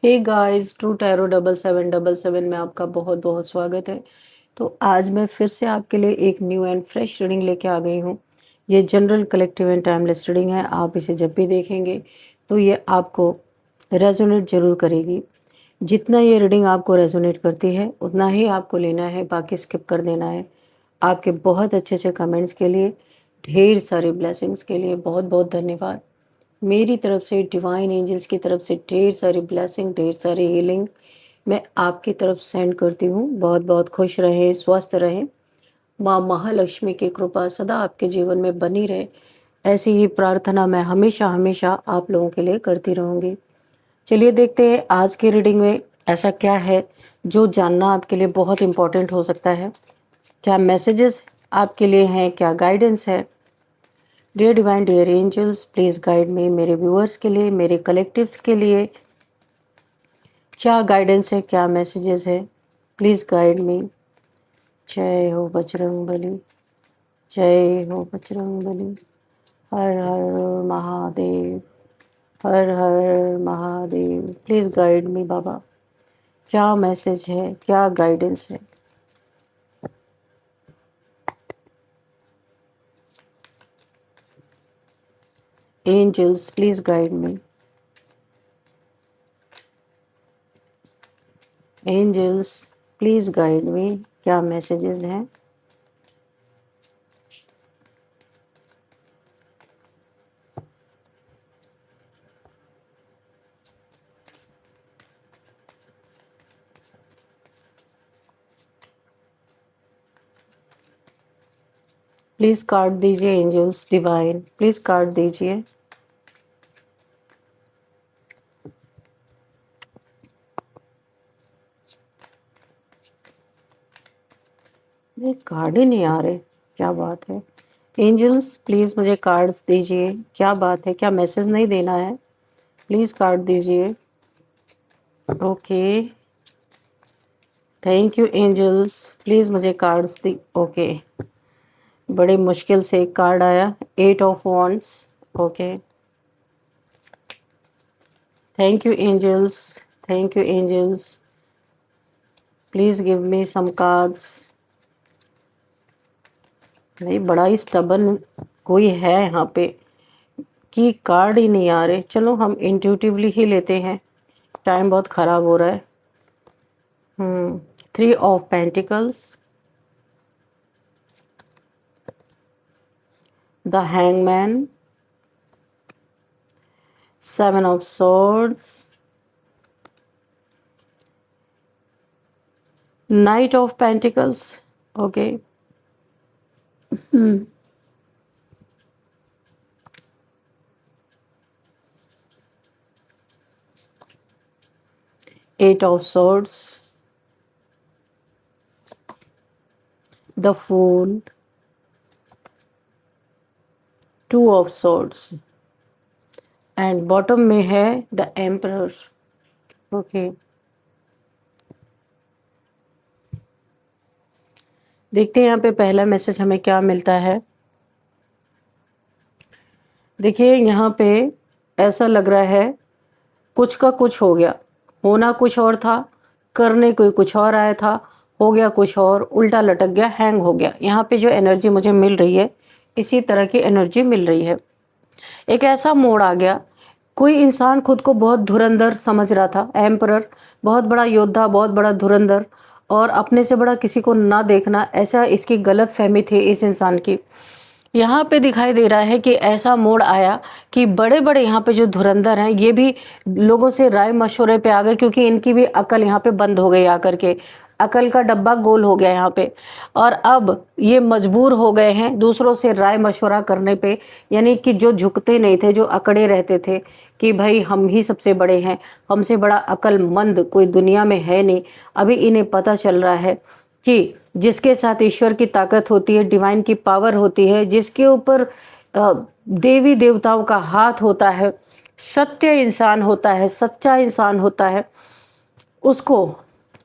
Hey guys, true tarot 7777 में आपका बहुत बहुत स्वागत है। तो आज मैं फिर से आपके लिए एक न्यू एंड फ्रेश रीडिंग लेके आ गई हूँ। ये general collective and timeless reading है। आप इसे जब भी देखेंगे तो ये आपको रेजोनेट जरूर करेगी। जितना ये रीडिंग आपको रेजोनेट करती है उतना ही आपको लेना है, बाकी स्किप कर देना है। आपके बहुत अच्छे अच्छे कमेंट्स के लिए, ढेर सारे ब्लेसिंग्स के लिए बहुत बहुत धन्यवाद। मेरी तरफ से, डिवाइन एंजल्स की तरफ से ढेर सारी ब्लेसिंग, ढेर सारी हीलिंग मैं आपकी तरफ सेंड करती हूँ। बहुत बहुत खुश रहें, स्वस्थ रहें। माँ महालक्ष्मी की कृपा सदा आपके जीवन में बनी रहे, ऐसी ही प्रार्थना मैं हमेशा हमेशा आप लोगों के लिए करती रहूँगी। चलिए देखते हैं आज की रीडिंग में ऐसा क्या है जो जानना आपके लिए बहुत इम्पोर्टेंट हो सकता है। क्या मैसेजेस आपके लिए हैं, क्या गाइडेंस है। Dear divine, dear angels, please guide me. मेरे व्यूअर्स के लिए, मेरे कलेक्टिव्स के लिए क्या गाइडेंस है, क्या मैसेजेस है, प्लीज़ गाइड मी। जय हो बजरंग बली, जय हो बजरंग बली। हर हर महादेव, हर हर महादेव। प्लीज़ गाइड मी बाबा। क्या मैसेज है, क्या गाइडेंस है। Angels, please guide me. Angels, please guide me. क्या मैसेजेस हैं। प्लीज़ कार्ड दीजिए एंजल्स डिवाइन, प्लीज़ कार्ड दीजिए। ये कार्ड ही नहीं आ रहे, क्या बात है। एंजल्स, प्लीज़ मुझे कार्ड्स दीजिए। क्या बात है, क्या मैसेज नहीं देना है। प्लीज़ कार्ड दीजिए। Okay, thank you angels. Please मुझे कार्ड्स दी। ओके, बड़े मुश्किल से एक कार्ड आया, 8 of wands. Okay, thank you angels, thank you angels. Please give me some cards. नहीं, बड़ा ही स्टबन कोई है यहाँ पे कि कार्ड ही नहीं आ रहे। चलो हम इंट्यूटिवली ही लेते हैं, टाइम बहुत ख़राब हो रहा है। 3 of pentacles, the hangman, 7 of swords, knight of pentacles. Okay, 8 of swords, the fool, 2 of swords and bottom में है द एम्परर। ओके, देखते हैं यहाँ पे पहला मैसेज हमें क्या मिलता है। देखिए यहाँ पे ऐसा लग रहा है कुछ का कुछ हो गया, होना कुछ और था, करने कोई कुछ और आया था, हो गया कुछ और, उल्टा लटक गया, हैंग हो गया। यहाँ पे जो एनर्जी मुझे मिल रही है इसी तरह की एनर्जी मिल रही है। एक ऐसा मोड़ आ गया, कोई इंसान खुद को बहुत धुरंधर समझ रहा था, एम्परर, बहुत बड़ा योद्धा, बहुत बड़ा धुरंधर, और अपने से बड़ा किसी को ना देखना, ऐसा इसकी गलत फहमी थी इस इंसान की। यहाँ पे दिखाई दे रहा है कि ऐसा मोड़ आया कि बड़े बड़े यहाँ पे जो धुरंधर हैं ये भी लोगों से राय मशवरे पे आ गए, क्योंकि इनकी भी अकल यहाँ पे बंद हो गई आकर के, अकल का डब्बा गोल हो गया यहाँ पे। और अब ये मजबूर हो गए हैं दूसरों से राय मशवरा करने पे, यानी कि जो झुकते नहीं थे, जो अकड़े रहते थे कि भाई हम ही सबसे बड़े हैं, हमसे बड़ा अक्लमंद कोई दुनिया में है नहीं। अभी इन्हें पता चल रहा है कि जिसके साथ ईश्वर की ताकत होती है, डिवाइन की पावर होती है, जिसके ऊपर देवी देवताओं का हाथ होता है, सत्य इंसान होता है, सच्चा इंसान होता है, उसको,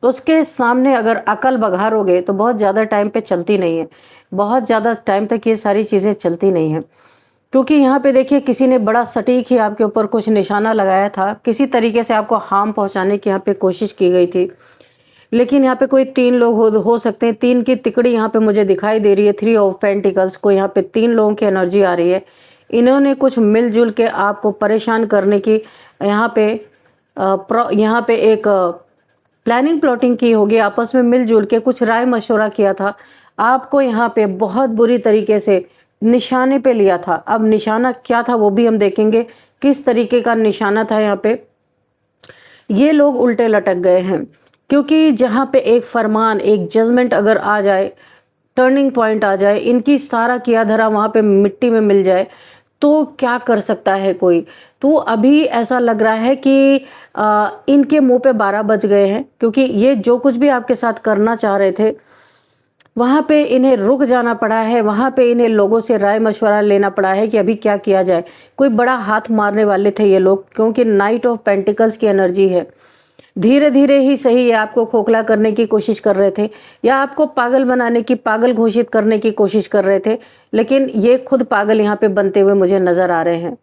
उसके सामने अगर अकल बघारोगे तो बहुत ज़्यादा टाइम पे चलती नहीं है, बहुत ज़्यादा टाइम तक ये सारी चीज़ें चलती नहीं हैं। क्योंकि यहाँ पे देखिए किसी ने बड़ा सटीक ही आपके ऊपर कुछ निशाना लगाया था, किसी तरीके से आपको हार्म पहुँचाने की यहाँ पे कोशिश की गई थी। लेकिन यहाँ पे कोई 3 लोग हो सकते हैं, 3 की तिकड़ी यहाँ पे मुझे दिखाई दे रही है, 3 ऑफ पेंटिकल्स को यहाँ पे 3 लोगों की एनर्जी आ रही है। इन्होंने कुछ मिलजुल के आपको परेशान करने की यहाँ पे यहाँ पे एक प्लानिंग प्लॉटिंग की होगी, आपस में मिलजुल के कुछ राय मशवरा किया था, आपको यहाँ पे बहुत बुरी तरीके से निशाने पे लिया था। अब निशाना क्या था वो भी हम देखेंगे, किस तरीके का निशाना था यहाँ पे। ये लोग उल्टे लटक गए हैं, क्योंकि जहाँ पे एक फरमान, एक जजमेंट अगर आ जाए, टर्निंग पॉइंट आ जाए, इनकी सारा किया धरा वहाँ पे मिट्टी में मिल जाए, तो क्या कर सकता है कोई। तो अभी ऐसा लग रहा है कि इनके मुंह पे 12 बज गए हैं, क्योंकि ये जो कुछ भी आपके साथ करना चाह रहे थे वहाँ पे इन्हें रुक जाना पड़ा है, वहाँ पे इन्हें लोगों से राय मशवरा लेना पड़ा है कि अभी क्या किया जाए। कोई बड़ा हाथ मारने वाले थे ये लोग, क्योंकि नाइट ऑफ पेंटिकल्स की एनर्जी है। धीरे धीरे ही सही ये आपको खोखला करने की कोशिश कर रहे थे, या आपको पागल बनाने की, पागल घोषित करने की कोशिश कर रहे थे, लेकिन ये खुद पागल यहाँ पे बनते हुए मुझे नज़र आ रहे हैं।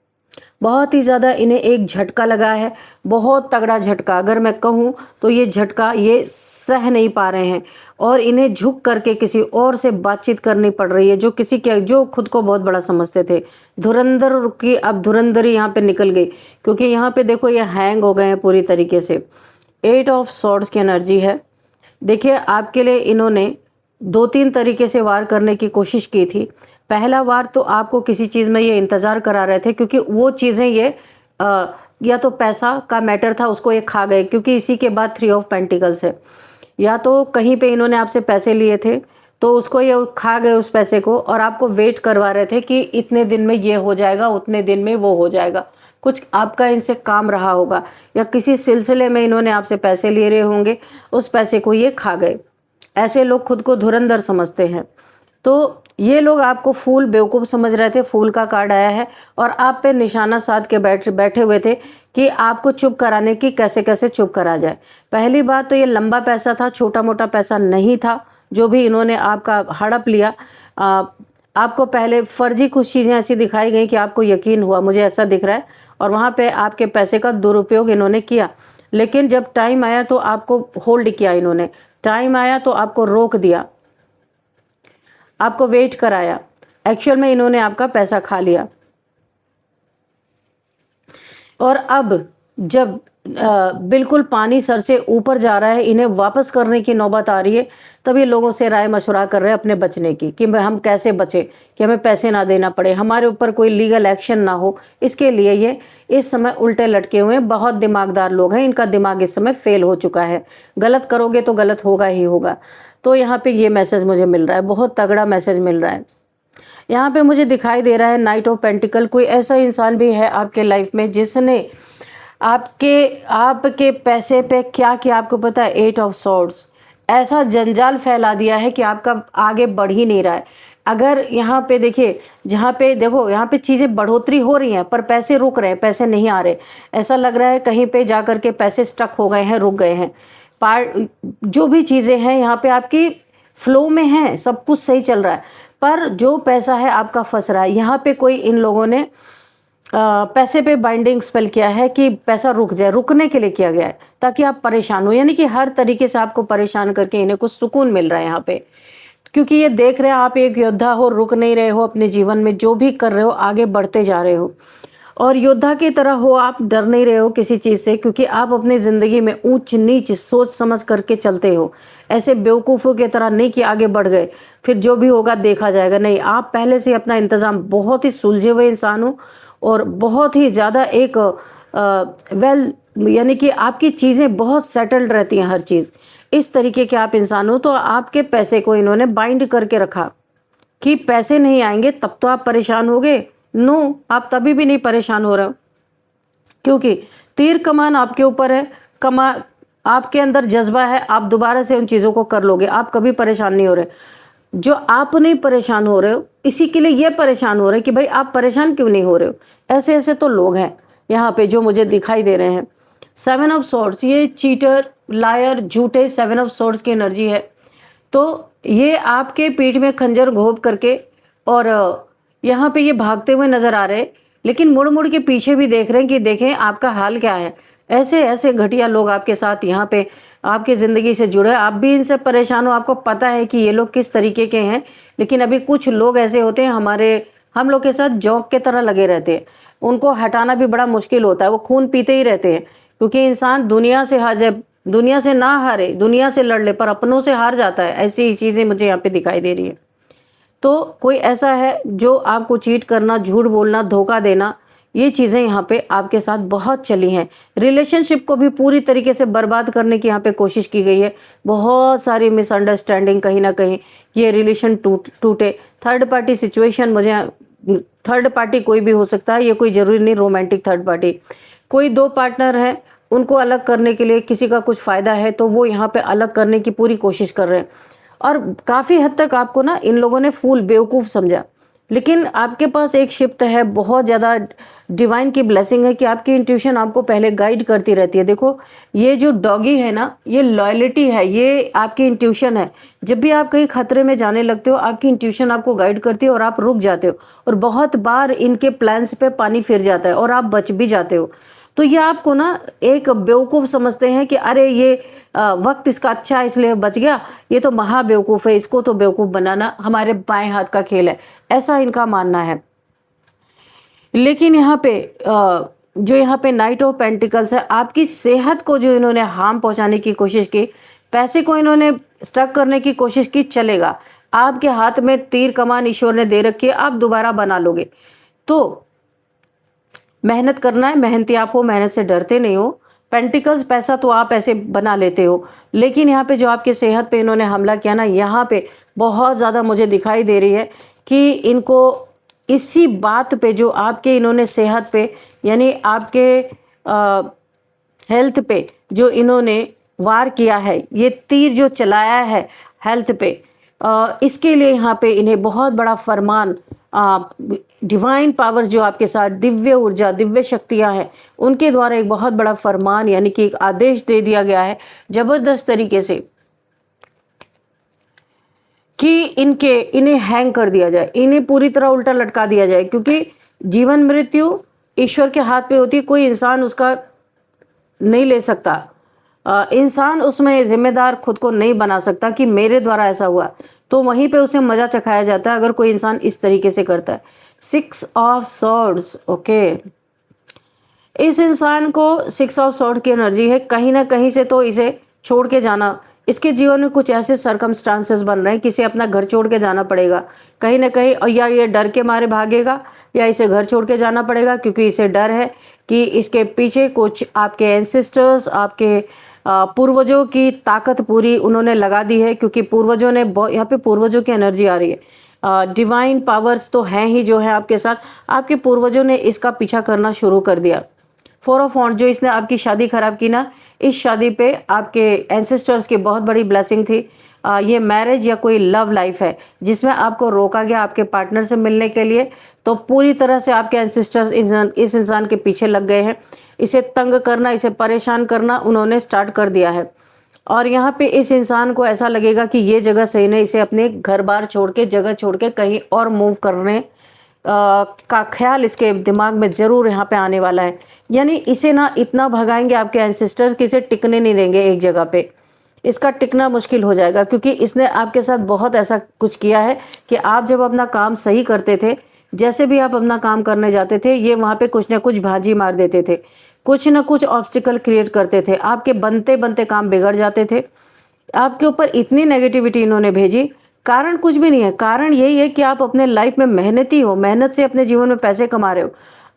बहुत ही ज़्यादा इन्हें एक झटका लगा है, बहुत तगड़ा झटका। अगर मैं कहूँ तो ये झटका ये सह नहीं पा रहे हैं, और इन्हें झुक करके किसी और से बातचीत करनी पड़ रही है, जो खुद को बहुत बड़ा समझते थे। धुरंधर की अब धुरंधरी यहाँ पे निकल गई, क्योंकि यहाँ पे देखो ये हैंग हो गए हैं पूरी तरीके से। 8 ऑफ सॉर्ड्स की एनर्जी है। देखिए आपके लिए इन्होंने 2-3 तरीके से वार करने की कोशिश की थी। पहला वार तो आपको किसी चीज़ में ये इंतज़ार करा रहे थे, क्योंकि वो चीज़ें ये या तो पैसा का मैटर था, उसको ये खा गए, क्योंकि इसी के बाद 3 ऑफ पेंटिकल्स है। या तो कहीं पे इन्होंने आपसे पैसे लिए थे, तो उसको ये खा गए उस पैसे को, और आपको वेट करवा रहे थे कि इतने दिन में ये हो जाएगा, उतने दिन में वो हो जाएगा। कुछ आपका इनसे काम रहा होगा, या किसी सिलसिले में इन्होंने आपसे पैसे ले रहे होंगे, उस पैसे को ये खा गए। ऐसे लोग खुद को धुरंधर समझते हैं। तो ये लोग आपको फूल, बेवकूफ़ समझ रहे थे। फूल का कार्ड आया है, और आप पे निशाना साध के बैठे हुए थे कि आपको चुप कराने की, कैसे कैसे चुप करा जाए। पहली बात तो ये लंबा पैसा था, छोटा मोटा पैसा नहीं था जो भी इन्होंने आपका हड़प लिया। आपको पहले फर्जी कुछ चीज़ें ऐसी दिखाई गई कि आपको यकीन हुआ, मुझे ऐसा दिख रहा है, और वहाँ पे आपके पैसे का दुरुपयोग इन्होंने किया। लेकिन जब टाइम आया तो आपको होल्ड किया इन्होंने, टाइम आया तो आपको रोक दिया, आपको वेट कराया। एक्चुअल में इन्होंने आपका पैसा खा लिया, और अब जब बिल्कुल पानी सर से ऊपर जा रहा है, इन्हें वापस करने की नौबत आ रही है, तब ये लोगों से राय मशवरा कर रहे हैं अपने बचने की, कि हम कैसे बचें, कि हमें पैसे ना देना पड़े, हमारे ऊपर कोई लीगल एक्शन ना हो। इसके लिए ये इस समय उल्टे लटके हुए हैं। बहुत दिमागदार लोग हैं, इनका दिमाग इस समय फेल हो चुका है। गलत करोगे तो गलत होगा ही होगा। तो यहाँ पे ये मैसेज मुझे मिल रहा है, बहुत तगड़ा मैसेज मिल रहा है। यहाँ पे मुझे दिखाई दे रहा है नाइट ऑफ पेंटिकल। कोई ऐसा इंसान भी है आपके लाइफ में जिसने आपके पैसे पे क्या किया, आपको पता है। 8 ऑफ सॉर्ड्स, ऐसा जंजाल फैला दिया है कि आपका आगे बढ़ ही नहीं रहा है। अगर यहाँ पे देखिए, जहाँ पे देखो यहाँ पे चीज़ें बढ़ोतरी हो रही हैं, पर पैसे रुक रहे हैं, पैसे नहीं आ रहे। ऐसा लग रहा है कहीं पे जा कर के पैसे स्टक हो गए हैं, रुक गए हैं। जो भी चीज़ें हैं यहाँ पे आपकी फ्लो में हैं, सब कुछ सही चल रहा है, पर जो पैसा है आपका फंस रहा है। यहाँ पे कोई इन लोगों ने पैसे पे बाइंडिंग स्पेल किया है कि पैसा रुक जाए, रुकने के लिए किया गया है, ताकि आप परेशान हो। यानी कि हर तरीके से आपको परेशान करके इन्हें कुछ सुकून मिल रहा है यहाँ पे, क्योंकि ये देख रहे हैं आप एक योद्धा हो, रुक नहीं रहे हो अपने जीवन में, जो भी कर रहे हो आगे बढ़ते जा रहे हो, और योद्धा की तरह हो आप, डर नहीं रहे हो किसी चीज़ से, क्योंकि आप अपनी ज़िंदगी में ऊंच नीच सोच समझ करके चलते हो। ऐसे बेवकूफ़ों की तरह नहीं कि आगे बढ़ गए फिर जो भी होगा देखा जाएगा, नहीं। आप पहले से अपना इंतज़ाम, बहुत ही सुलझे हुए इंसान हो, और बहुत ही ज़्यादा एक यानी कि आपकी चीज़ें बहुत सेटल्ड रहती हैं, हर चीज़। इस तरीके के आप इंसान हो। तो आपके पैसे को इन्होंने बाइंड करके रखा कि पैसे नहीं आएंगे तब तो आप परेशान होगे। नो, आप तभी भी नहीं परेशान हो रहे हो, क्योंकि तीर कमान आपके ऊपर है। आपके अंदर जज्बा है, आप दोबारा से उन चीज़ों को कर लोगे, आप कभी परेशान नहीं हो रहे। जो आप नहीं परेशान हो रहे हो, इसी के लिए ये परेशान हो रहे हैं कि भाई आप परेशान क्यों नहीं हो रहे हो। ऐसे ऐसे तो लोग हैं यहाँ पे जो मुझे दिखाई दे रहे हैं। 7 ऑफ सॉर्ड्स, ये चीटर, लायर, झूठे 7 ऑफ सॉर्ड्स की एनर्जी है। तो ये आपके पीठ में खंजर घोंप करके और यहाँ पे ये भागते हुए नज़र आ रहे हैं, लेकिन मुड़-मुड़ के पीछे भी देख रहे हैं कि देखें आपका हाल क्या है। ऐसे-ऐसे घटिया लोग आपके साथ यहाँ पे आपकी ज़िंदगी से जुड़े हैं, आप भी इनसे परेशान हो, आपको पता है कि ये लोग किस तरीके के हैं, लेकिन अभी कुछ लोग ऐसे होते हैं हम लोग के साथ जोंक के तरह लगे रहते हैं। उनको हटाना भी बड़ा मुश्किल होता है, वो खून पीते ही रहते हैं, क्योंकि इंसान दुनिया से हार जाए, दुनिया से ना हारे, दुनिया से लड़ ले, पर अपनों से हार जाता है। ऐसी ही चीज़ें मुझे यहाँ पे दिखाई दे रही है। तो कोई ऐसा है जो आपको चीट करना, झूठ बोलना, धोखा देना, ये चीज़ें यहाँ पे आपके साथ बहुत चली हैं। रिलेशनशिप को भी पूरी तरीके से बर्बाद करने की यहाँ पे कोशिश की गई है। बहुत सारी मिसअंडरस्टैंडिंग, कहीं न कहीं ये रिलेशन टूटे। Third party situation, third party कोई भी हो सकता है, ये कोई ज़रूरी नहीं रोमांटिक थर्ड पार्टी। कोई 2 पार्टनर हैं, उनको अलग करने के लिए किसी का कुछ फ़ायदा है, तो वो यहाँ पे अलग करने की पूरी कोशिश कर रहे हैं। और काफ़ी हद तक आपको ना इन लोगों ने फूल बेवकूफ़ समझा, लेकिन आपके पास एक शिफ्ट है, बहुत ज़्यादा डिवाइन की ब्लेसिंग है कि आपकी इंट्यूशन आपको पहले गाइड करती रहती है। देखो, ये जो डॉगी है ना, ये लॉयल्टी है, ये आपकी इंट्यूशन है। जब भी आप कहीं खतरे में जाने लगते हो, आपकी इंट्यूशन आपको गाइड करती है और आप रुक जाते हो, और बहुत बार इनके प्लान्स पे पानी फिर जाता है और आप बच भी जाते हो। तो ये आपको ना एक बेवकूफ़ समझते हैं कि अरे ये वक्त इसका अच्छा है इसलिए बच गया, ये तो महा बेवकूफ़ है, इसको तो बेवकूफ़ बनाना हमारे बाएं हाथ का खेल है, ऐसा इनका मानना है। लेकिन यहाँ पे जो यहाँ पे नाइट ऑफ पेंटिकल्स है, आपकी सेहत को जो इन्होंने हार्म पहुंचाने की कोशिश की, पैसे को इन्होंने स्टक करने की कोशिश की, चलेगा। आपके हाथ में तीर कमान ईश्वर ने दे रखी है, आप दोबारा बना लोगे। तो मेहनत करना है, मेहनती आप हो, मेहनत से डरते नहीं हो। पेंटिकल्स, पैसा तो आप ऐसे बना लेते हो, लेकिन यहाँ पे जो आपके सेहत पे इन्होंने हमला किया ना, यहाँ पे बहुत ज़्यादा मुझे दिखाई दे रही है कि इनको इसी बात पे जो आपके इन्होंने सेहत पे, यानी आपके हेल्थ पे जो इन्होंने वार किया है, ये तीर जो चलाया है हेल्थ पे, इसके लिए यहाँ पे इन्हें बहुत बड़ा फरमान, डिवाइन पावर्स जो आपके साथ, दिव्य ऊर्जा, दिव्य शक्तियाँ हैं, उनके द्वारा एक बहुत बड़ा फरमान, यानी कि एक आदेश दे दिया गया है ज़बरदस्त तरीके से कि इन्हें हैंग कर दिया जाए, इन्हें पूरी तरह उल्टा लटका दिया जाए, क्योंकि जीवन मृत्यु ईश्वर के हाथ पे होती है, कोई इंसान उसका नहीं ले सकता। इंसान उसमें जिम्मेदार खुद को नहीं बना सकता कि मेरे द्वारा ऐसा हुआ, तो वहीं पे उसे मजा चखाया जाता है अगर कोई इंसान इस तरीके से करता है। 6 ऑफ सॉर्ड्स, ओके, इस इंसान को 6 ऑफ सॉर्ड की एनर्जी है, कहीं ना कहीं से तो इसे छोड़ के जाना, इसके जीवन में कुछ ऐसे सर्कमस्टांसेस बन रहे हैं कि इसे अपना घर छोड़ के जाना पड़ेगा कहीं ना कहीं, और या ये डर के मारे भागेगा या इसे घर छोड़ के जाना पड़ेगा, क्योंकि इसे डर है कि इसके पीछे कुछ आपके एंसेस्टर्स, आपके पूर्वजों की ताकत पूरी उन्होंने लगा दी है, क्योंकि पूर्वजों ने, यहाँ पे पूर्वजों की एनर्जी आ रही है। डिवाइन पावर्स तो हैं ही जो है आपके साथ, आपके पूर्वजों ने इसका पीछा करना शुरू कर दिया। 4 ऑफ वॉन्ड, जो इसने आपकी शादी खराब की ना, इस शादी पे आपके एंसेस्टर्स की बहुत बड़ी ब्लेसिंग थी। ये मैरिज या कोई लव लाइफ है जिसमें आपको रोका गया आपके पार्टनर से मिलने के लिए, तो पूरी तरह से आपके एंसेस्टर्स इस इंसान के पीछे लग गए हैं। इसे तंग करना, इसे परेशान करना उन्होंने स्टार्ट कर दिया है, और यहाँ पे इस इंसान को ऐसा लगेगा कि ये जगह सही नहीं, इसे अपने घर बार छोड़ के, जगह छोड़ के कहीं और मूव करने का ख्याल इसके दिमाग में ज़रूर यहाँ पे आने वाला है। यानी इसे ना इतना भगाएंगे आपके एंसेस्टर कि इसे टिकने नहीं देंगे एक जगह पे, इसका टिकना मुश्किल हो जाएगा, क्योंकि इसने आपके साथ बहुत ऐसा कुछ किया है कि आप जब अपना काम सही करते थे, जैसे भी आप अपना काम करने जाते थे, ये वहाँ पे कुछ ना कुछ भाजी मार देते थे, कुछ ना कुछ ऑब्स्टिकल क्रिएट करते थे, आपके बनते बनते काम बिगड़ जाते थे। आपके ऊपर इतनी नेगेटिविटी इन्होंने भेजी, कारण कुछ भी नहीं है, कारण यही है कि आप अपने लाइफ में मेहनती हो, मेहनत से अपने जीवन में पैसे कमा रहे हो,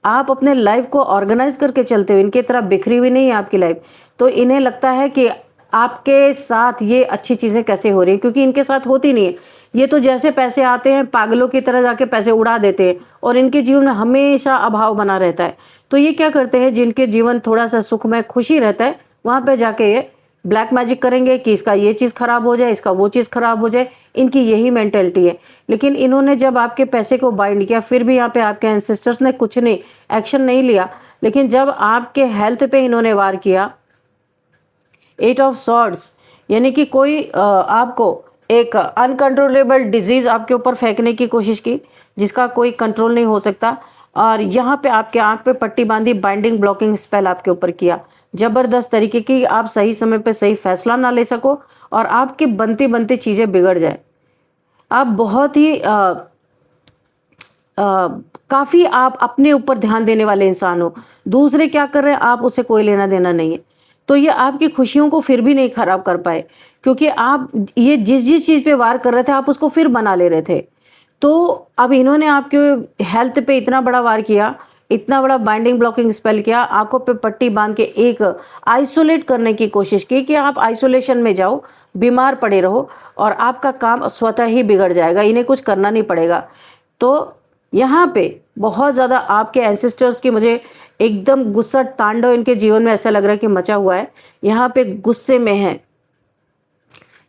आप अपने लाइफ को ऑर्गेनाइज करके चलते हो, इनकी तरह बिखरी हुई नहीं है आपकी लाइफ। तो इन्हें लगता है कि आपके साथ ये अच्छी चीज़ें कैसे हो रही हैं, क्योंकि इनके साथ होती नहीं है। ये तो जैसे पैसे आते हैं पागलों की तरह जाके पैसे उड़ा देते हैं, और इनके जीवन में हमेशा अभाव बना रहता है। तो ये क्या करते हैं, जिनके जीवन थोड़ा सा सुखमय खुशी रहता है, वहाँ पे जाके ये ब्लैक मैजिक करेंगे कि इसका ये चीज़ खराब हो जाए, इसका वो चीज़ खराब हो जाए, इनकी यही मेंटेलिटी है। लेकिन इन्होंने जब आपके पैसे को बाइंड किया, फिर भी यहाँ पे आपके एंसेस्टर्स ने कुछ नहीं, एक्शन नहीं लिया, लेकिन जब आपके हेल्थ पे इन्होंने वार किया, 8 ऑफ सॉर्ड्स, यानी कि कोई आपको एक अनकंट्रोलेबल डिजीज़ आपके ऊपर फेंकने की कोशिश की, जिसका कोई कंट्रोल नहीं हो सकता। और यहाँ पे आपके आँख पे पट्टी बांधी, बाइंडिंग ब्लॉकिंग स्पेल आपके ऊपर किया, ज़बरदस्त तरीके की। आप सही समय पे सही फैसला ना ले सको और आपकी बनती बनती चीज़ें बिगड़ जाए। आप बहुत ही काफ़ी आप अपने ऊपर ध्यान देने वाले इंसान हो। दूसरे क्या कर रहे हैं, आप उससे कोई लेना देना नहीं है। तो ये आपकी खुशियों को फिर भी नहीं खराब कर पाए, क्योंकि आप ये जिस चीज़ पे वार कर रहे थे, आप उसको फिर बना ले रहे थे। तो अब इन्होंने आपके हेल्थ पे इतना बड़ा वार किया, इतना बड़ा बाइंडिंग ब्लॉकिंग स्पेल किया, आँखों पे पट्टी बाँध के एक आइसोलेट करने की कोशिश की कि आप आइसोलेशन में जाओ, बीमार पड़े रहो और आपका काम स्वतः ही बिगड़ जाएगा, इन्हें कुछ करना नहीं पड़ेगा। तो यहाँ पे बहुत ज़्यादा आपके एंसेस्टर्स की मुझे एकदम गुस्सा तांडव इनके जीवन में ऐसा लग रहा है कि मचा हुआ है। यहाँ पे गुस्से में है,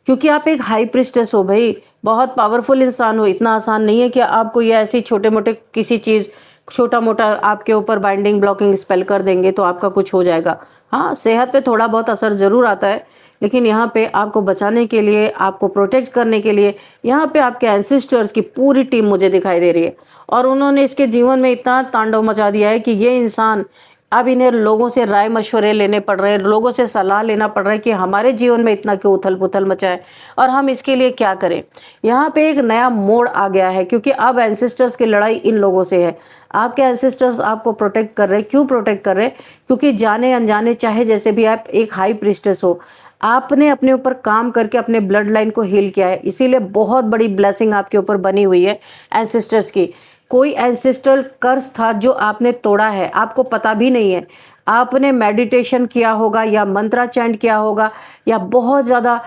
क्योंकि आप एक हाई प्रिस्टेस हो भाई, बहुत पावरफुल इंसान हो। इतना आसान नहीं है कि आपको ये ऐसी छोटे मोटे किसी चीज़, छोटा मोटा आपके ऊपर बाइंडिंग ब्लॉकिंग स्पेल कर देंगे तो आपका कुछ हो जाएगा। हाँ, सेहत पे थोड़ा बहुत असर ज़रूर आता है, लेकिन यहाँ पे आपको बचाने के लिए, आपको प्रोटेक्ट करने के लिए यहाँ पे आपके एंसेस्टर्स की पूरी टीम मुझे दिखाई दे रही है। और उन्होंने इसके जीवन में इतना तांडव मचा दिया है कि ये इंसान, अब इन्हें लोगों से राय मशवरे लेने पड़ रहे हैं, लोगों से सलाह लेना पड़ रहा है कि हमारे जीवन में इतना क्यों उथल पुथल मचा है और हम इसके लिए क्या करें। यहाँ पे एक नया मोड़ आ गया है, क्योंकि अब एंसेस्टर्स की लड़ाई इन लोगों से है। आपके एंसेस्टर्स आपको प्रोटेक्ट कर रहे हैं। क्यों प्रोटेक्ट कर रहे हैं? क्योंकि जाने अनजाने, चाहे जैसे भी आप एक हाई प्रिस्टेस हो, आपने अपने ऊपर काम करके अपने ब्लड लाइन को हील किया है, इसीलिए बहुत बड़ी ब्लेसिंग आपके ऊपर बनी हुई है एंसेस्टर्स की। कोई एंसेस्ट्रल कर्स था जो आपने तोड़ा है, आपको पता भी नहीं है। आपने मेडिटेशन किया होगा या मंत्रा चैंट किया होगा या बहुत ज़्यादा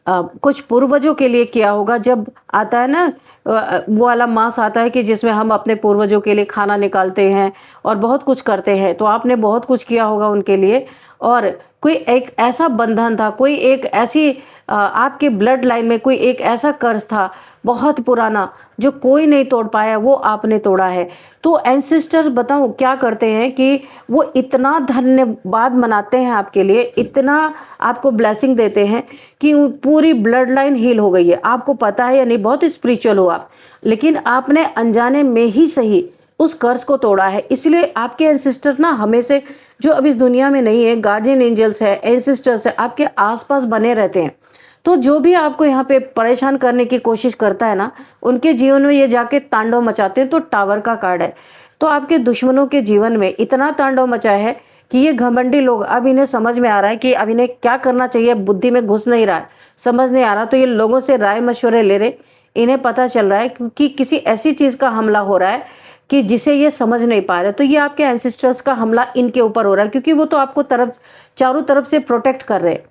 कुछ पूर्वजों के लिए किया होगा। जब आता है ना वो वाला मास आता है कि जिसमें हम अपने पूर्वजों के लिए खाना निकालते हैं और बहुत कुछ करते हैं, तो आपने बहुत कुछ किया होगा उनके लिए। और कोई एक ऐसा बंधन था, कोई एक ऐसी आपके ब्लड लाइन में कोई एक ऐसा कर्ज था बहुत पुराना जो कोई नहीं तोड़ पाया, वो आपने तोड़ा है। तो एंसेस्टर्स बताऊं क्या करते हैं कि वो इतना धन्यवाद मनाते हैं आपके लिए, इतना आपको ब्लेसिंग देते हैं कि पूरी ब्लड लाइन हील हो गई है। आपको पता है या नहीं, बहुत स्पिरिचुअल हो आप, लेकिन आपने अनजाने में ही सही उस कर्ज को तोड़ा है। इसलिए आपके एंसेस्टर्स ना हमेशा, जो अब इस दुनिया में नहीं है, गार्जियन एंजल्स है, एंसेस्टर्स है, आपके आसपास बने रहते हैं। तो जो भी आपको यहाँ पे परेशान करने की कोशिश करता है ना, उनके जीवन में ये जाके तांडव मचाते हैं। तो टावर का कार्ड है। तो आपके दुश्मनों के जीवन में इतना तांडव मचाया है कि ये घमंडी लोग, अब इन्हें समझ में आ रहा है कि अब इन्हें क्या करना चाहिए, बुद्धि में घुस नहीं रहा है, समझ नहीं आ रहा। तो ये लोगों से राय मशवरे ले रहे, इन्हें पता चल रहा है क्योंकि किसी ऐसी चीज़ का हमला हो रहा है कि जिसे ये समझ नहीं पा रहे। तो ये आपके एंसेस्टर्स का हमला इनके ऊपर हो रहा है, क्योंकि वो तो आपको चारों तरफ से प्रोटेक्ट कर रहे हैं।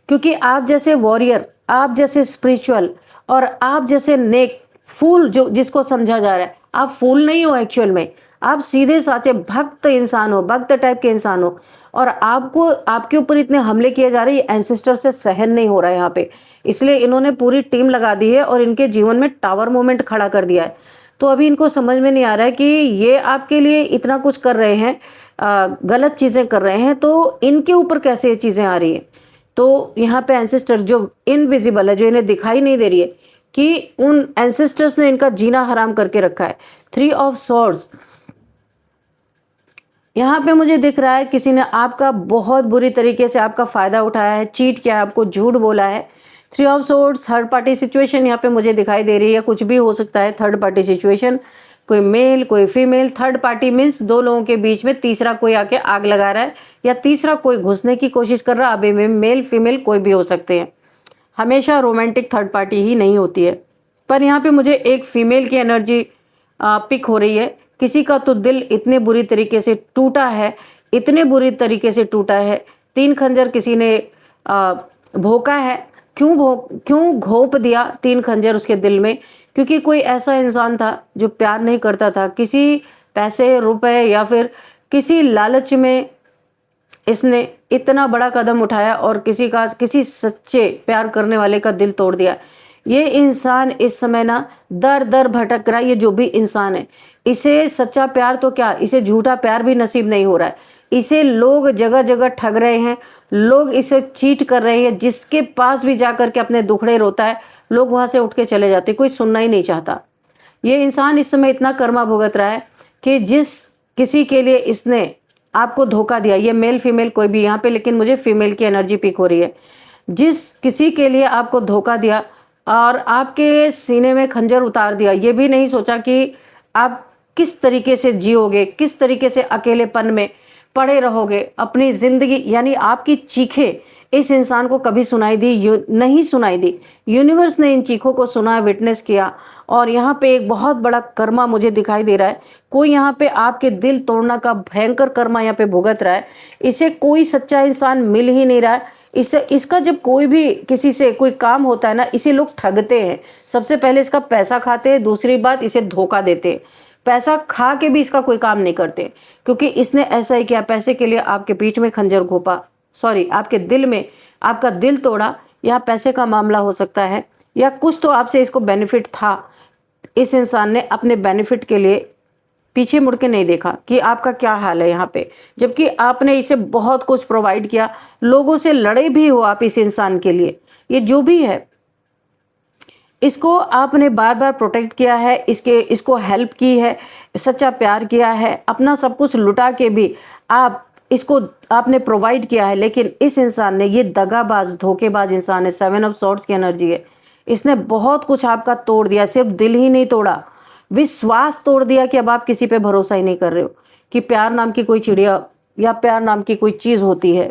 क्योंकि आप जैसे वॉरियर, आप जैसे स्पिरिचुअल और आप जैसे नेक फूल, जो जिसको समझा जा रहा है, आप फूल नहीं हो एक्चुअल में, आप सीधे साचे भक्त इंसान हो, भक्त टाइप के इंसान हो। और आपको, आपके ऊपर इतने हमले किए जा रहे हैं, एंसेस्टर से सहन नहीं हो रहा है यहाँ पे। इसलिए इन्होंने पूरी टीम लगा दी है और इनके जीवन में टावर मूवमेंट खड़ा कर दिया है। तो अभी इनको समझ में नहीं आ रहा है कि ये आपके लिए इतना कुछ कर रहे हैं, गलत चीज़ें कर रहे हैं, तो इनके ऊपर कैसे ये चीज़ें आ रही हैं। तो यहाँ पे एंसेस्टर्स जो इनविजिबल है, जो इन्हें दिखाई नहीं दे रही है, कि उन एंसेस्टर्स ने इनका जीना हराम करके रखा है। 3 ऑफ स्वॉर्ड्स यहाँ पे मुझे दिख रहा है, किसी ने आपका बहुत बुरी तरीके से आपका फ़ायदा उठाया है, चीट किया है, आपको झूठ बोला है। 3 of swords third party situation यहाँ पे मुझे दिखाई दे रही है। कुछ भी हो सकता है थर्ड पार्टी सिचुएशन, कोई मेल कोई फीमेल। थर्ड पार्टी मीन्स दो लोगों के बीच में तीसरा कोई आके आग लगा रहा है या तीसरा कोई घुसने की कोशिश कर रहा है। अभी में मेल फीमेल कोई भी हो सकते हैं, हमेशा रोमांटिक थर्ड पार्टी ही नहीं होती है। पर यहाँ पे मुझे एक फीमेल की एनर्जी पिक हो रही है। किसी का तो दिल इतने बुरी तरीके से टूटा है, इतने बुरी तरीके से टूटा है, 3 खंजर किसी ने भोंका है। क्यों घोंप दिया 3 खंजर उसके दिल में? क्योंकि कोई ऐसा इंसान था जो प्यार नहीं करता था, किसी पैसे रुपए या फिर किसी लालच में इसने इतना बड़ा कदम उठाया और किसी सच्चे प्यार करने वाले का दिल तोड़ दिया। ये इंसान इस समय ना दर दर भटक रहा है। ये जो भी इंसान है, इसे सच्चा प्यार तो क्या, इसे झूठा प्यार भी नसीब नहीं हो रहा है। इसे लोग जगह जगह ठग रहे हैं, लोग इसे चीट कर रहे हैं। जिसके पास भी जा कर के अपने दुखड़े रोता है, लोग वहाँ से उठ के चले जाते, कोई सुनना ही नहीं चाहता। ये इंसान इस समय इतना कर्मा भुगत रहा है कि जिस किसी के लिए इसने आपको धोखा दिया, ये मेल फीमेल कोई भी यहाँ पे, लेकिन मुझे फीमेल की एनर्जी पिक हो रही है। जिस किसी के लिए आपको धोखा दिया और आपके सीने में खंजर उतार दिया, ये भी नहीं सोचा कि आप किस तरीके से जियोगे, किस तरीके से अकेलेपन में पड़े रहोगे अपनी ज़िंदगी। यानी आपकी चीखें इस इंसान को कभी सुनाई दी नहीं सुनाई दी। यूनिवर्स ने इन चीखों को सुना, विटनेस किया। और यहाँ पे एक बहुत बड़ा कर्मा मुझे दिखाई दे रहा है। कोई यहाँ पे आपके दिल तोड़ना का भयंकर कर्मा यहाँ पे भुगत रहा है। इसे कोई सच्चा इंसान मिल ही नहीं रहा है। इसका जब कोई भी किसी से कोई काम होता है ना, इसे लोग ठगते हैं। सबसे पहले इसका पैसा खाते हैं, दूसरी बात इसे धोखा देते हैं। पैसा खा के भी इसका कोई काम नहीं करते, क्योंकि इसने ऐसा ही किया। पैसे के लिए आपके पीठ में खंजर घोंपा, सॉरी आपके दिल में, आपका दिल तोड़ा। या पैसे का मामला हो सकता है, या कुछ तो आपसे इसको बेनिफिट था। इस इंसान ने अपने बेनिफिट के लिए पीछे मुड़ के नहीं देखा कि आपका क्या हाल है यहाँ पे, जबकि आपने इसे बहुत कुछ प्रोवाइड किया। लोगों से लड़े भी हो आप इस इंसान के लिए। ये जो भी है, इसको आपने बार बार प्रोटेक्ट किया है, इसको हेल्प की है, सच्चा प्यार किया है, अपना सब कुछ लुटा के भी आप इसको आपने प्रोवाइड किया है। लेकिन इस इंसान ने, ये दगाबाज धोखेबाज इंसान है, 7 ऑफ सॉर्ड्स की एनर्जी है। इसने बहुत कुछ आपका तोड़ दिया, सिर्फ दिल ही नहीं तोड़ा, विश्वास तोड़ दिया कि अब आप किसी पे भरोसा ही नहीं कर रहे हो कि प्यार नाम की कोई चिड़िया या प्यार नाम की कोई चीज़ होती है।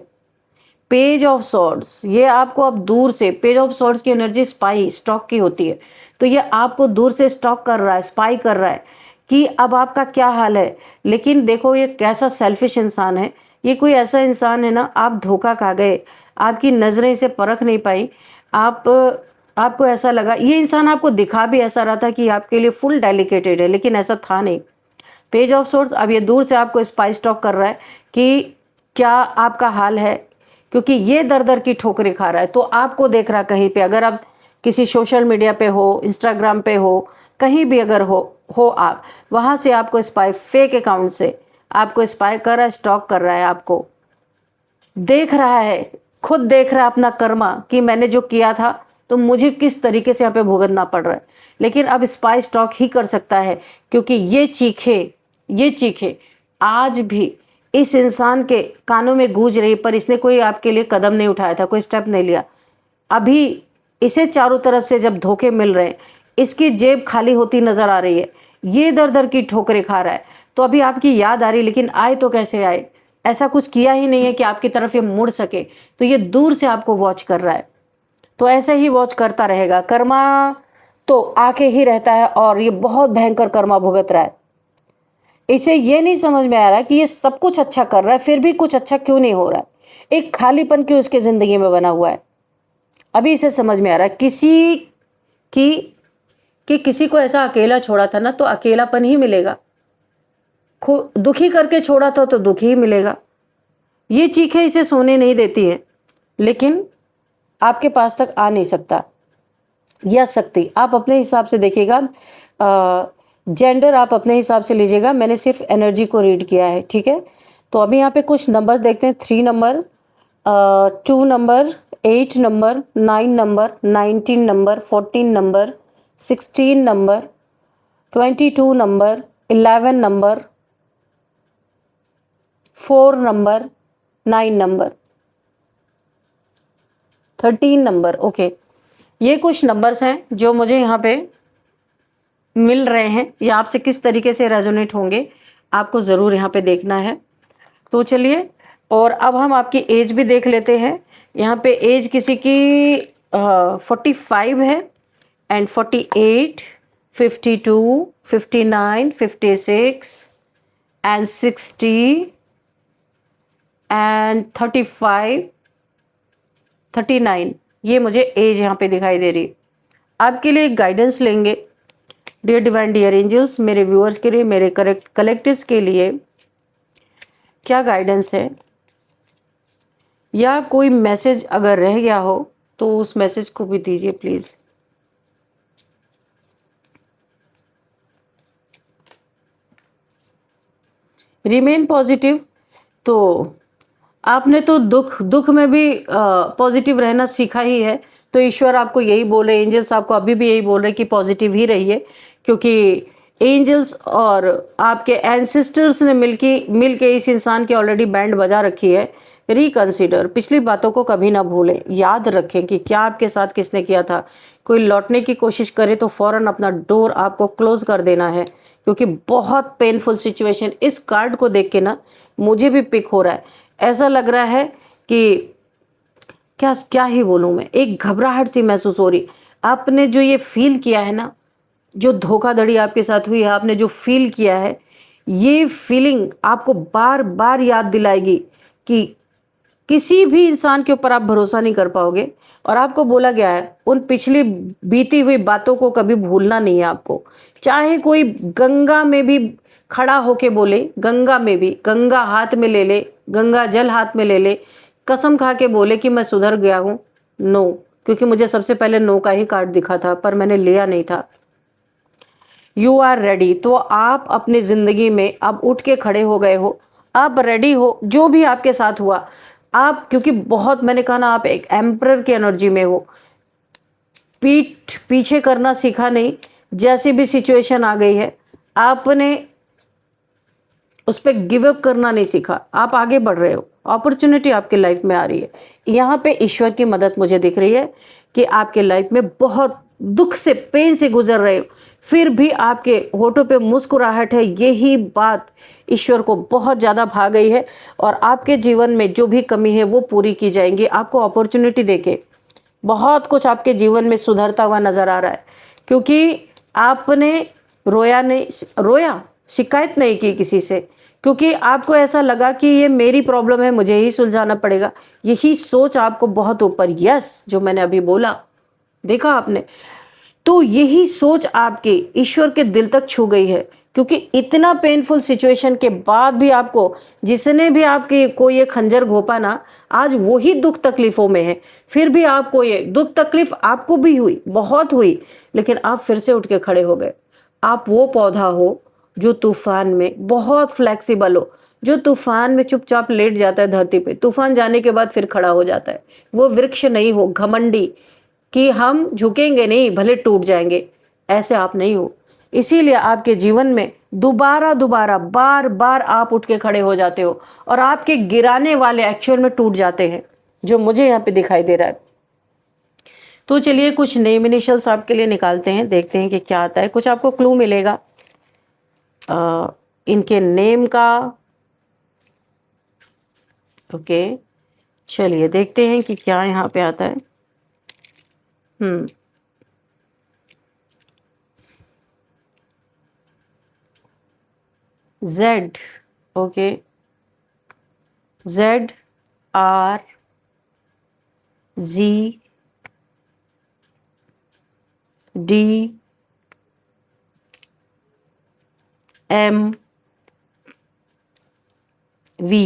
पेज ऑफ सॉर्ड्स, ये आपको अब दूर से, पेज ऑफ सॉर्ड्स की एनर्जी स्पाई स्टॉक की होती है, तो ये आपको दूर से स्टॉक कर रहा है, स्पाई कर रहा है कि अब आपका क्या हाल है। लेकिन देखो ये कैसा सेल्फिश इंसान है। ये कोई ऐसा इंसान है ना, आप धोखा खा गए, आपकी नज़रें इसे परख नहीं पाई। आपको ऐसा लगा, ये इंसान आपको दिखा भी ऐसा रहा था कि आपके लिए फुल डेडिकेटेड है, लेकिन ऐसा था नहीं। पेज ऑफ सॉर्ड्स अब ये दूर से आपको स्पाई स्टॉक कर रहा है कि क्या आपका हाल है, क्योंकि ये दर दर की ठोकरें खा रहा है। तो आपको देख रहा कहीं पे, अगर आप किसी सोशल मीडिया पे हो, इंस्टाग्राम पे हो, कहीं भी अगर हो आप, वहाँ से आपको स्पाई, फेक अकाउंट से आपको स्पाई कर रहा है, स्टॉक कर रहा है, आपको देख रहा है, खुद देख रहा है अपना कर्मा कि मैंने जो किया था तो मुझे किस तरीके से यहाँ पे भुगतना पड़ रहा है। लेकिन अब स्पाई स्टॉक ही कर सकता है, क्योंकि ये चीखे आज भी इस इंसान के कानों में गूंज रही, पर इसने कोई आपके लिए कदम नहीं उठाया था, कोई स्टेप नहीं लिया। अभी इसे चारों तरफ से जब धोखे मिल रहे हैं, इसकी जेब खाली होती नजर आ रही है, ये दर दर की ठोकरें खा रहा है, तो अभी आपकी याद आ रही, लेकिन आए तो कैसे आए। ऐसा कुछ किया ही नहीं है कि आपकी तरफ ये मुड़ सके, तो ये दूर से आपको वॉच कर रहा है। तो ऐसे ही वॉच करता रहेगा। कर्मा तो आके ही रहता है, और ये बहुत भयंकर कर्मा भुगत रहा है। इसे ये नहीं समझ में आ रहा कि ये सब कुछ अच्छा कर रहा है, फिर भी कुछ अच्छा क्यों नहीं हो रहा है। एक खालीपन क्यों इसके ज़िंदगी में बना हुआ है। अभी इसे समझ में आ रहा है कि किसी को ऐसा अकेला छोड़ा था ना, तो अकेलापन ही मिलेगा। दुखी करके छोड़ा था तो दुखी ही मिलेगा। ये चीखें इसे सोने नहीं देती है, लेकिन आपके पास तक आ नहीं सकता या सकती। आप अपने हिसाब से देखिएगा, जेंडर आप अपने हिसाब से लीजिएगा, मैंने सिर्फ एनर्जी को रीड किया है, ठीक है। तो अभी यहाँ पे कुछ नंबर देखते हैं। 3 number, 2 number, 8 number, 9 number, 19 number, 14 number, 16 number, 22 number, 11 number, 4 number, 9 number, 13 number. Okay, ये कुछ नंबर्स हैं जो मुझे यहाँ पे मिल रहे हैं। ये आपसे किस तरीके से रेजोनेट होंगे, आपको ज़रूर यहाँ पे देखना है। तो चलिए, और अब हम आपकी एज भी देख लेते हैं। यहाँ पे एज किसी की 45 है, एंड 48, 52, 59, 56 एंड 60 एंड 35, 39। ये मुझे एज यहाँ पे दिखाई दे रही है। आपके लिए एक गाइडेंस लेंगे। डियर डिवाइन, डियर एंजल्स, मेरे व्यूअर्स के लिए, मेरे कलेक्टिव्स के लिए क्या गाइडेंस है, या कोई मैसेज अगर रह गया हो तो उस मैसेज को भी दीजिए प्लीज़। रिमेन पॉजिटिव, तो आपने तो दुख दुख में भी पॉजिटिव रहना सीखा ही है। तो ईश्वर आपको यही बोल रहे, एंजल्स आपको अभी भी यही बोल रहे कि पॉजिटिव ही रहिए, क्योंकि एंजल्स और आपके एंसेस्टर्स ने मिल के इस इंसान की ऑलरेडी बैंड बजा रखी है। रिकंसिडर, पिछली बातों को कभी ना भूलें, याद रखें कि क्या आपके साथ किसने किया था। कोई लौटने की कोशिश करे तो फौरन अपना डोर आपको क्लोज कर देना है, क्योंकि बहुत पेनफुल सिचुएशन। इस कार्ड को देख के ना मुझे भी पिक हो रहा है, ऐसा लग रहा है कि क्या क्या ही बोलूँ मैं, एक घबराहट सी महसूस हो रही। आपने जो ये फील किया है ना, जो धोखाधड़ी आपके साथ हुई है, आपने जो फील किया है, ये फीलिंग आपको बार बार याद दिलाएगी कि किसी भी इंसान के ऊपर आप भरोसा नहीं कर पाओगे। और आपको बोला गया है उन पिछली बीती हुई बातों को कभी भूलना नहीं है आपको। चाहे कोई गंगा में भी खड़ा होके बोले, गंगा में भी, गंगा हाथ में ले ले, गंगा जल हाथ में ले ले, कसम खा के बोले कि मैं सुधर गया हूँ, नो, क्योंकि मुझे सबसे पहले नो का ही कार्ड दिखा था पर मैंने लिया नहीं था। यू आर रेडी, तो आप अपनी ज़िंदगी में अब उठ के खड़े हो गए हो, अब रेडी हो जो भी आपके साथ हुआ। आप, क्योंकि बहुत, मैंने कहा ना, आप एक एम्परर की एनर्जी में हो, पीठ पीछे करना सीखा नहीं। जैसी भी सिचुएशन आ गई है आपने उस पर गिव अप करना नहीं सीखा, आप आगे बढ़ रहे हो, अपॉर्चुनिटी आपके लाइफ में आ रही है। यहाँ पे ईश्वर की मदद मुझे दिख रही है कि आपके लाइफ में बहुत दुख से, पेन से गुजर रहे हो, फिर भी आपके होठों पे मुस्कुराहट है। यही बात ईश्वर को बहुत ज़्यादा भा गई है और आपके जीवन में जो भी कमी है वो पूरी की जाएंगी। आपको अपॉर्चुनिटी देके बहुत कुछ आपके जीवन में सुधरता हुआ नज़र आ रहा है, क्योंकि आपने रोया, शिकायत नहीं की किसी से, क्योंकि आपको ऐसा लगा कि ये मेरी प्रॉब्लम है, मुझे ही सुलझाना पड़ेगा। यही सोच आपको बहुत ऊपर, यस, जो मैंने अभी बोला, देखा आपने, तो यही सोच आपके ईश्वर के दिल तक छू गई है। क्योंकि इतना पेनफुल सिचुएशन के बाद भी आपको, जिसने भी आपके को ये खंजर घोपा ना, आज वही दुख तकलीफों में है। फिर भी आपको ये दुख तकलीफ आपको भी हुई, बहुत हुई, लेकिन आप फिर से उठ के खड़े हो गए। आप वो पौधा हो जो तूफान में बहुत फ्लेक्सिबल हो, जो तूफान में चुपचाप लेट जाता है धरती पे, तूफान जाने के बाद फिर खड़ा हो जाता है। वो वृक्ष नहीं हो घमंडी कि हम झुकेंगे नहीं भले टूट जाएंगे, ऐसे आप नहीं हो। इसीलिए आपके जीवन में दोबारा दोबारा बार बार आप उठ के खड़े हो जाते हो और आपके गिराने वाले एक्चुअल में टूट जाते हैं, जो मुझे यहाँ पे दिखाई दे रहा है। तो चलिए कुछ नेम इनिशियल्स आपके लिए निकालते हैं, देखते हैं कि क्या आता है। कुछ आपको क्लू मिलेगा इनके नेम का। ओके, चलिए देखते हैं कि क्या यहाँ पे आता है। Z, okay, Z R G D M V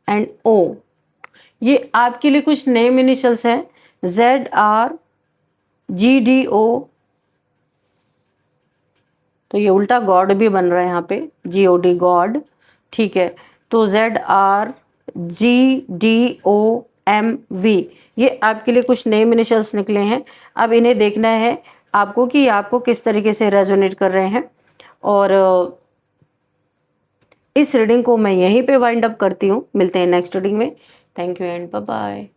and O, ये आपके लिए कुछ नेम इनिशियल्स हैं। Z R G D O, तो ये उल्टा गॉड भी बन रहा है यहाँ पे, जी ओ डी, गॉड, ठीक है। तो Z R G D O M V, ये आपके लिए कुछ नेम इनिशियल्स निकले हैं। अब इन्हें देखना है आपको कि आपको किस तरीके से रेजोनेट कर रहे हैं। और इस रीडिंग को मैं यहीं पे वाइंड अप करती हूँ। मिलते हैं नेक्स्ट रीडिंग में। Thank you and bye bye.